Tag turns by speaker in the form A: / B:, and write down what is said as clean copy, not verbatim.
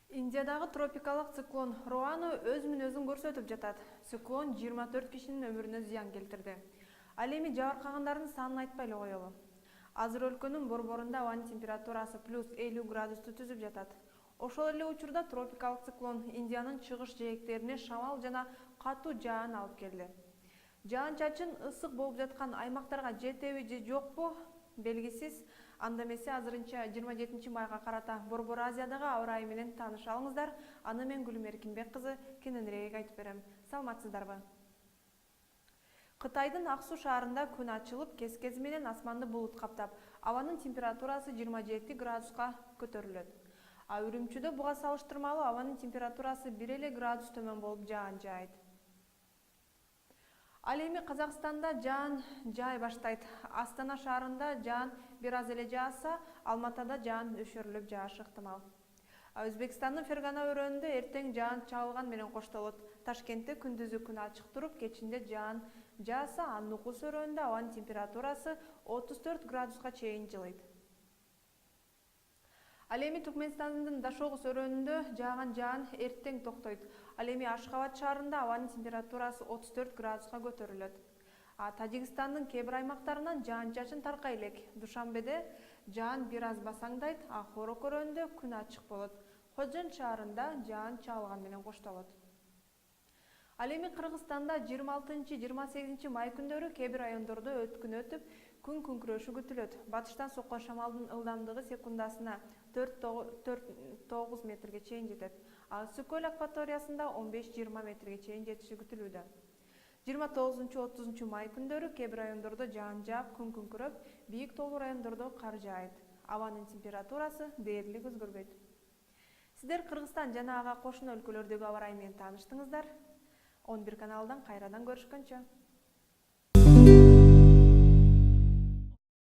A: Индиядагы тропикалык циклон Роану өз мүнөзүн көрсөтүп жатат. Циклон 24 кишинин өмүрүнө зыян келтирди. Ал эми жабыркагандардын санын айтпай эле коелу. Азыр өлкөнүн борборунда абанын температурасы плюс 50 градусту түзүп жатат. Ошол эле учурда тропикалык циклон Индиянын чыгыш жээктерине шамал жана катуу жаан алып келди. Жаан-чачын ысык болуп жаткан аймактарга жетеби же жокпу белгисиз. Анда эмесе азырынча 27 майга карата Борбор Азиядагы аба ырайы менен тааныша алыңыздар. Аны мен Гүлүм Эркинбек кызы кененирээк айтып берем. Саламатсыздарбы? Кытайдын Аксу шаарында күн ачылып, кез-кези менен асманды булут каптап, абанын температурасы 27 градуска көтөрүлөт. А Үрүмчүдө буга салыштырмалуу абанын температурасы 1 градус төмөн болуп жаан жаайт. Ал эми Казакстанда жаан жаай баштайт. Астана шаарында жаан бир аз эле жааса, Алматада жаан өшөрүлүп жаашы ыктымал. Өзбекстандын Фергана өрөөнүндө эртең жаан чагылган менен коштолот. Ташкентте күндүзү күн ачык туруп, кечинде жаан жааса, Нукус өрөөнүндө абанын температурасы 34 градуска чейин жылыйт. Ал эми Туркменстандын Дашогуз өрөөнүндө жааган жаан эртең токтойт. Ал эми Ашхабад шаарында абанын температурасы 34 градуска көтөрүлөт. Тажикстандын кээ бир аймактарынан жаан-чачын таркай элек. Душанбеде жаан бир аз басаңдайт, а Хорок өрөөнүндө күн ачык болот. Ходжент шаарында жаан чагылган менен коштолот. Ал эми Кыргызстанда 26-28 май күндөрү кээ бир райондордо өткүн өтүп, күн күңкүрөшү күтүлөт. Батыштан соккон шамалдын ылдамдыгы секундасына 4-9 метрге чейин жетет. Ал Сокөл акваториясында 15-20 метрге чейин жетиши күтүлүүдө. 29-30 май күндөрү кээ бир райондордо жаан жаап, күн күңкүрөп, бийик тоолуу райондордо кар жаайт. Абанын температурасы дээрлик өзгөрбөйт. Сиздер Кыргызстан жана ага кошуна өлкөлөрдөгү аба ырайы менен тааныштыңыздар. 11 каналдан кайрадан көрүшкөнчө.